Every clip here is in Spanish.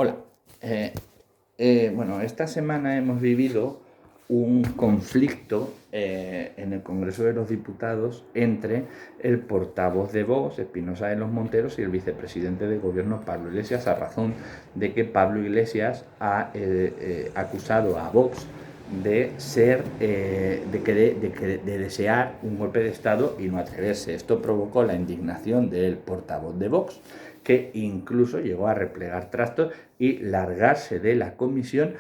Hola. Bueno, esta semana hemos vivido un conflicto en el Congreso de los Diputados entre el portavoz de Vox, Espinosa de los Monteros, y el vicepresidente de Gobierno, Pablo Iglesias, a razón de que Pablo Iglesias ha acusado a Vox de desear un golpe de Estado y no atreverse. Esto provocó la indignación del portavoz de Vox, que incluso llegó a replegar trastos y largarse de la comisión,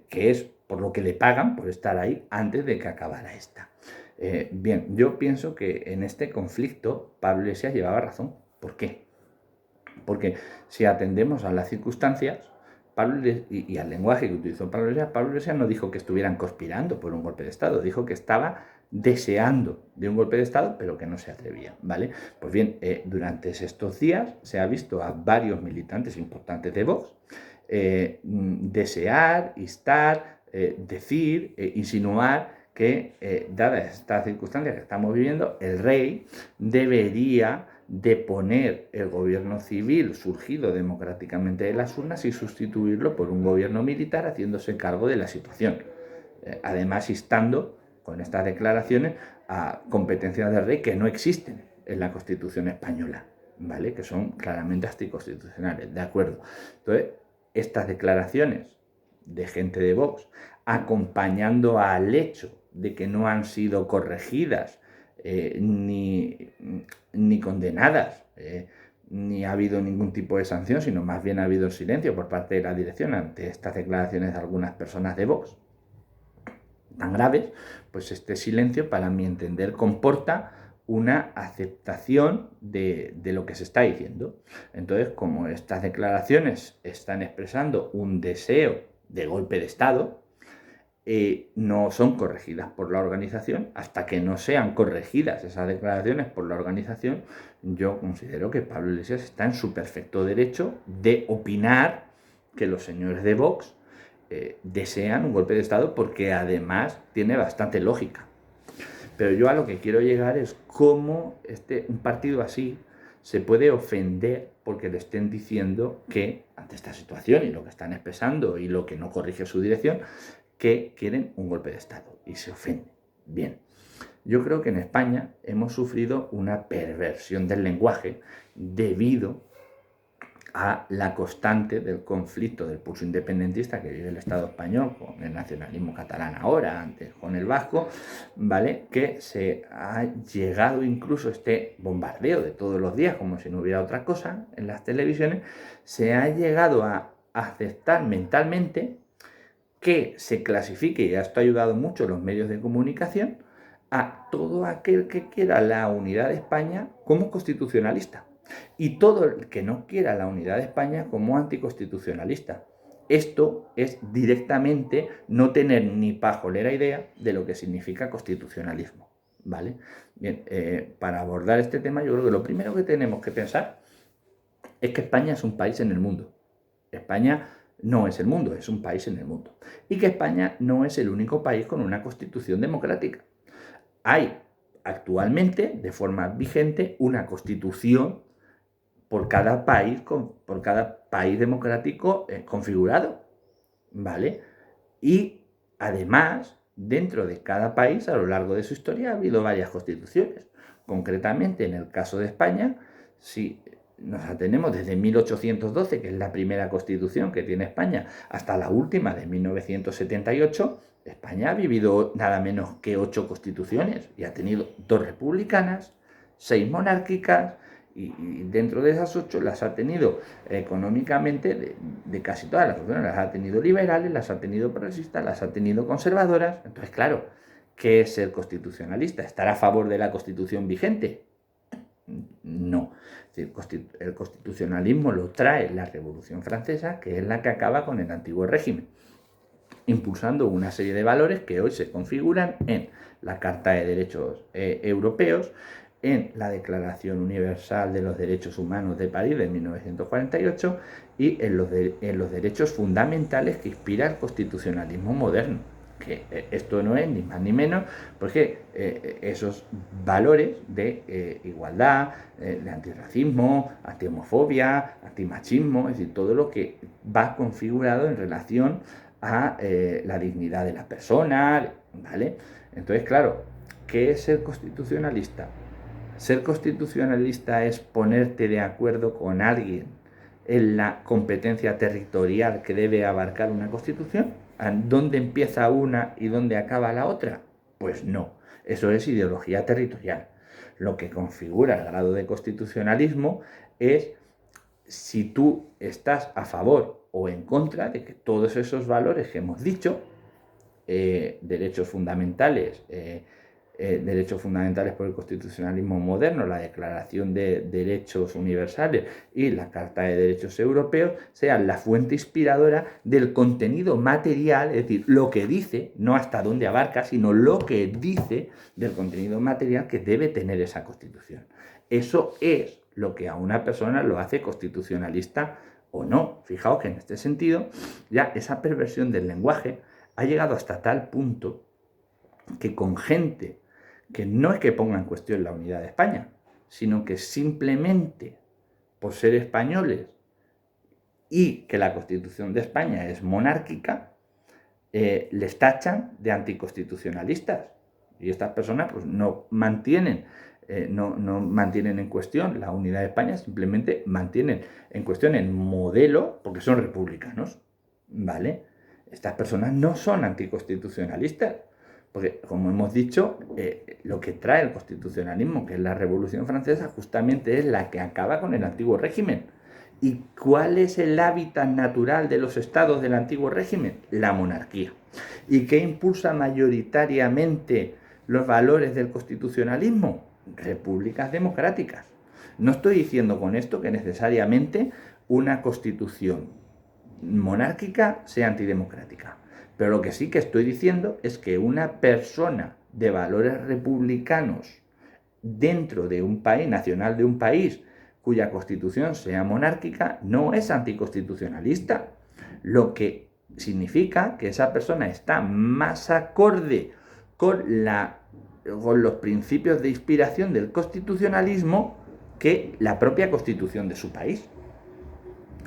que es por lo que le pagan por estar ahí, antes de que acabara esta. Bien, yo pienso que en este conflicto Pablo Iglesias llevaba razón. ¿Por qué? Porque si atendemos a las circunstancias y al lenguaje que utilizó Pablo Iglesias no dijo que estuvieran conspirando por un golpe de Estado, dijo que estaba deseando de un golpe de Estado, pero que no se atrevía, ¿vale? Pues bien, durante estos días se ha visto a varios militantes importantes de Vox desear, instar, decir, insinuar que, dadas estas circunstancias que estamos viviendo, el rey debería de poner el gobierno civil surgido democráticamente de las urnas y sustituirlo por un gobierno militar haciéndose cargo de la situación. Además, instando con estas declaraciones a competencias del rey que no existen en la Constitución española, ¿vale? Que son claramente anticonstitucionales, ¿de acuerdo? Entonces, estas declaraciones de gente de Vox, acompañando al hecho de que no han sido corregidas ni condenadas, ni ha habido ningún tipo de sanción, sino más bien ha habido silencio por parte de la dirección ante estas declaraciones de algunas personas de Vox tan graves, pues este silencio, para mi entender, comporta una aceptación de lo que se está diciendo. Entonces, como estas declaraciones están expresando un deseo de golpe de Estado, no son corregidas por la organización. Hasta que no sean corregidas esas declaraciones por la organización, yo considero que Pablo Iglesias está en su perfecto derecho de opinar que los señores de Vox desean un golpe de Estado, porque además tiene bastante lógica. Pero yo a lo que quiero llegar es cómo un partido así se puede ofender porque le estén diciendo que, ante esta situación y lo que están expresando y lo que no corrige su dirección, que quieren un golpe de Estado y se ofende. Bien, yo creo que en España hemos sufrido una perversión del lenguaje debido a la constante del conflicto del pulso independentista que vive el Estado español con el nacionalismo catalán ahora, antes con el vasco, ¿vale? Que se ha llegado incluso este bombardeo de todos los días, como si no hubiera otra cosa en las televisiones, se ha llegado a aceptar mentalmente que se clasifique, y esto ha ayudado mucho a los medios de comunicación, a todo aquel que quiera la unidad de España como constitucionalista y todo el que no quiera la unidad de España como anticonstitucionalista. Esto es directamente no tener ni pajolera idea de lo que significa constitucionalismo, ¿vale? Bien, para abordar este tema, yo creo que lo primero que tenemos que pensar es que España es un país en el mundo. España no es el mundo, es un país en el mundo. Y que España no es el único país con una constitución democrática. Hay actualmente, de forma vigente, una constitución por cada país democrático configurado, ¿vale? Y además, dentro de cada país, a lo largo de su historia, ha habido varias constituciones. Concretamente, en el caso de España, si nos atenemos desde 1812, que es la primera constitución que tiene España, hasta la última de 1978, España ha vivido nada menos que 8 constituciones y ha tenido 2 republicanas, 6 monárquicas, y dentro de esas 8 las ha tenido económicamente de casi todas las opciones. Las ha tenido liberales, las ha tenido progresistas, las ha tenido conservadoras. Entonces, claro, ¿qué es ser constitucionalista? ¿Estar a favor de la Constitución vigente? No. El constitucionalismo lo trae la Revolución Francesa, que es la que acaba con el antiguo régimen, impulsando una serie de valores que hoy se configuran en la Carta de Derechos Europeos, en la Declaración Universal de los Derechos Humanos de París de 1948 y en los derechos fundamentales que inspira el constitucionalismo moderno. que esto no es ni más ni menos, porque esos valores de igualdad, de antirracismo, antihomofobia, antimachismo, es decir, todo lo que va configurado en relación a la dignidad de la persona, ¿vale? Entonces, claro, ¿qué es ser constitucionalista? Ser constitucionalista es ponerte de acuerdo con alguien en la competencia territorial que debe abarcar una constitución. ¿Dónde empieza una y dónde acaba la otra? Pues no, eso es ideología territorial. Lo que configura el grado de constitucionalismo es si tú estás a favor o en contra de que todos esos valores que hemos dicho, derechos fundamentales por el constitucionalismo moderno, la Declaración de Derechos Universales y la Carta de Derechos Europeos, sean la fuente inspiradora del contenido material, es decir, lo que dice, no hasta dónde abarca, sino lo que dice del contenido material que debe tener esa Constitución. Eso es lo que a una persona lo hace constitucionalista o no. Fijaos que en este sentido ya esa perversión del lenguaje ha llegado hasta tal punto que con gente que no es que ponga en cuestión la unidad de España, sino que simplemente por ser españoles y que la Constitución de España es monárquica, les tachan de anticonstitucionalistas. Y estas personas pues, no mantienen en cuestión la unidad de España, simplemente mantienen en cuestión el modelo porque son republicanos, ¿vale? Estas personas no son anticonstitucionalistas, porque, como hemos dicho, lo que trae el constitucionalismo, que es la Revolución Francesa, justamente es la que acaba con el antiguo régimen. ¿Y cuál es el hábitat natural de los estados del antiguo régimen? La monarquía. ¿Y qué impulsa mayoritariamente los valores del constitucionalismo? Repúblicas democráticas. No estoy diciendo con esto que necesariamente una constitución monárquica sea antidemocrática. Pero lo que sí que estoy diciendo es que una persona de valores republicanos dentro de un país, nacional de un país, cuya constitución sea monárquica, no es anticonstitucionalista. Lo que significa que esa persona está más acorde con los principios de inspiración del constitucionalismo que la propia constitución de su país.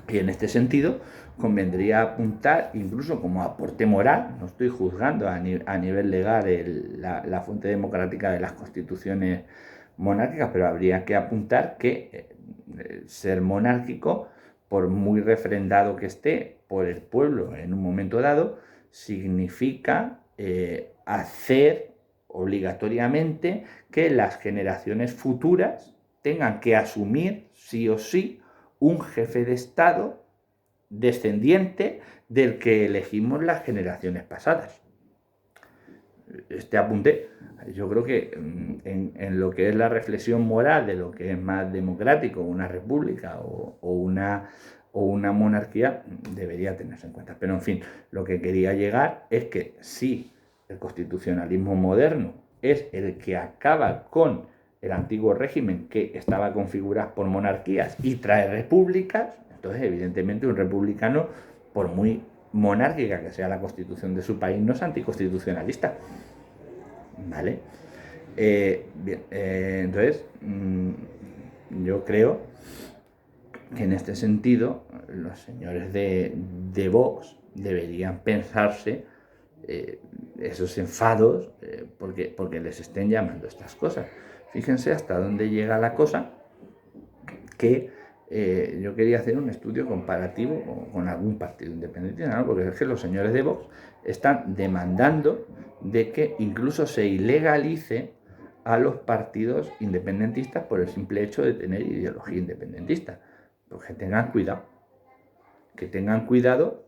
Y en este sentido, convendría apuntar, incluso como aporte moral, no estoy juzgando a nivel legal la fuente democrática de las constituciones monárquicas, pero habría que apuntar que ser monárquico, por muy refrendado que esté por el pueblo en un momento dado, significa hacer obligatoriamente que las generaciones futuras tengan que asumir sí o sí un jefe de Estado descendiente del que elegimos las generaciones pasadas. Este apunte, yo creo que en lo que es la reflexión moral de lo que es más democrático, una república o una monarquía, debería tenerse en cuenta. Pero en fin, lo que quería llegar es que si el constitucionalismo moderno es el que acaba con el antiguo régimen que estaba configurado por monarquías y trae repúblicas, entonces evidentemente un republicano, por muy monárquica que sea la constitución de su país, no es anticonstitucionalista, ¿vale? Bien, entonces yo creo que en este sentido los señores de Vox deberían pensarse esos enfados porque les estén llamando estas cosas. Fíjense hasta dónde llega la cosa, que yo quería hacer un estudio comparativo con algún partido independiente, ¿no? Porque es que los señores de Vox están demandando de que incluso se ilegalice a los partidos independentistas por el simple hecho de tener ideología independentista. Pues que tengan cuidado,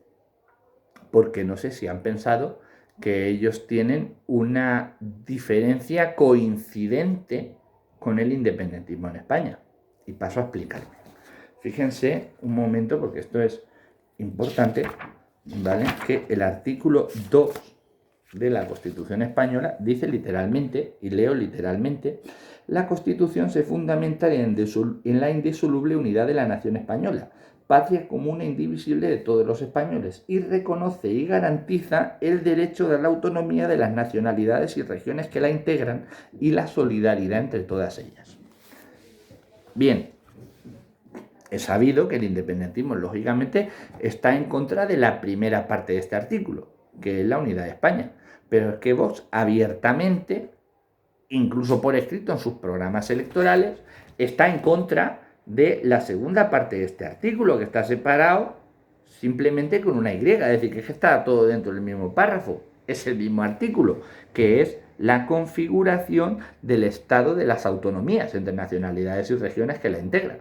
porque no sé si han pensado que ellos tienen una diferencia coincidente con el independentismo en España. Y paso a explicarme. Fíjense un momento, porque esto es importante, ¿vale? Que el artículo 2 de la Constitución española dice literalmente, y leo literalmente: la Constitución se fundamenta en la indisoluble unidad de la nación española, patria común e indivisible de todos los españoles y reconoce y garantiza el derecho de la autonomía de las nacionalidades y regiones que la integran y la solidaridad entre todas ellas. Bien, es sabido que el independentismo, lógicamente, está en contra de la primera parte de este artículo, que es la unidad de España. Pero es que Vox abiertamente, incluso por escrito en sus programas electorales, está en contra de la segunda parte de este artículo, que está separado simplemente con una Y, es decir, que está todo dentro del mismo párrafo, es el mismo artículo, que es la configuración del Estado de las autonomías entre nacionalidades y regiones que la integran.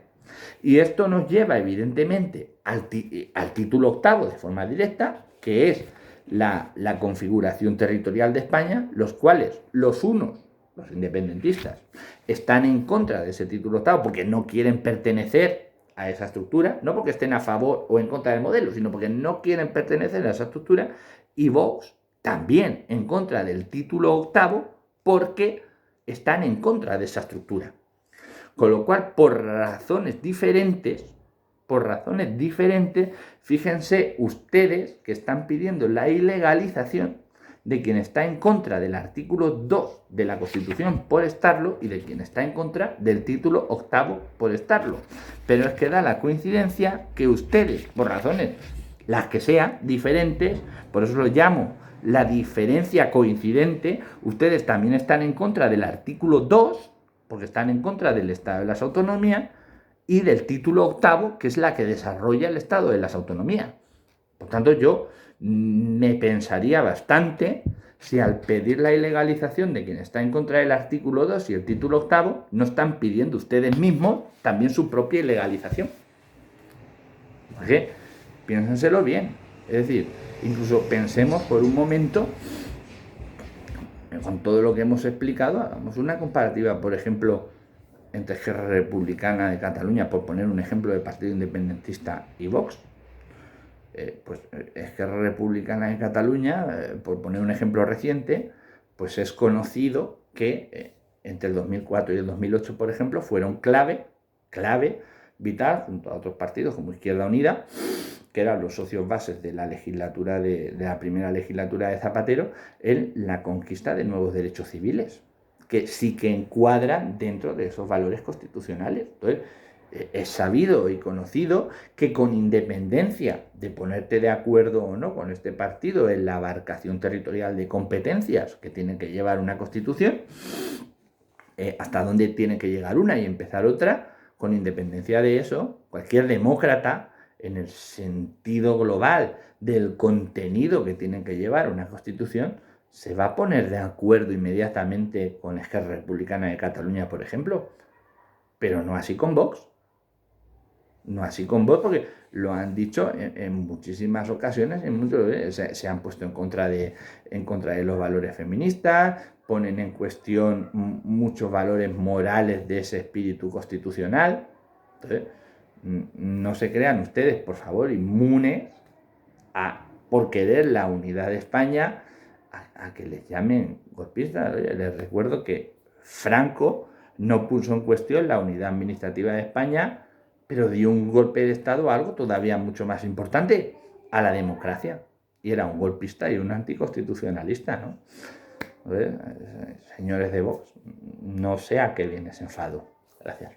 Y esto nos lleva, evidentemente, al título octavo de forma directa, que es la configuración territorial de España, los cuales los unos, los independentistas, están en contra de ese título octavo porque no quieren pertenecer a esa estructura, no porque estén a favor o en contra del modelo, sino porque no quieren pertenecer a esa estructura, y Vox también en contra del título octavo porque están en contra de esa estructura. Con lo cual, por razones diferentes, fíjense ustedes que están pidiendo la ilegalización de quien está en contra del artículo 2 de la Constitución por estarlo y de quien está en contra del título octavo por estarlo. Pero es que da la coincidencia que ustedes, por razones las que sean diferentes, por eso lo llamo la diferencia coincidente, ustedes también están en contra del artículo 2, porque están en contra del Estado de las Autonomías, y del título octavo, que es la que desarrolla el Estado de las Autonomías. Por tanto, yo me pensaría bastante si al pedir la ilegalización de quien está en contra del artículo 2 y el título octavo, no están pidiendo ustedes mismos también su propia ilegalización. Porque piénsenselo bien. Es decir, incluso pensemos por un momento, con todo lo que hemos explicado, hagamos una comparativa, por ejemplo, entre Esquerra Republicana de Cataluña, por poner un ejemplo de partido independentista, y Vox. Pues Esquerra Republicana de Cataluña, por poner un ejemplo reciente, pues es conocido que entre el 2004 y el 2008, por ejemplo, fueron clave vital, junto a otros partidos como Izquierda Unida, que eran los socios bases de la legislatura de la primera legislatura de Zapatero, en la conquista de nuevos derechos civiles, que sí que encuadran dentro de esos valores constitucionales. Entonces, es sabido y conocido que con independencia de ponerte de acuerdo o no con este partido en la abarcación territorial de competencias que tiene que llevar una constitución, hasta dónde tiene que llegar una y empezar otra, con independencia de eso, cualquier demócrata, en el sentido global del contenido que tiene que llevar una constitución, se va a poner de acuerdo inmediatamente con Esquerra Republicana de Cataluña, por ejemplo, pero no así con Vox. No así con Vox, porque lo han dicho en muchísimas ocasiones, se han puesto en contra de los valores feministas, ponen en cuestión muchos valores morales de ese espíritu constitucional. Entonces, no se crean ustedes, por favor, inmunes por querer la unidad de España, a que les llamen golpistas. Les recuerdo que Franco no puso en cuestión la unidad administrativa de España, pero dio un golpe de Estado a algo todavía mucho más importante, a la democracia. Y era un golpista y un anticonstitucionalista, ¿no? Señores de Vox, no sé a qué viene ese enfado. Gracias.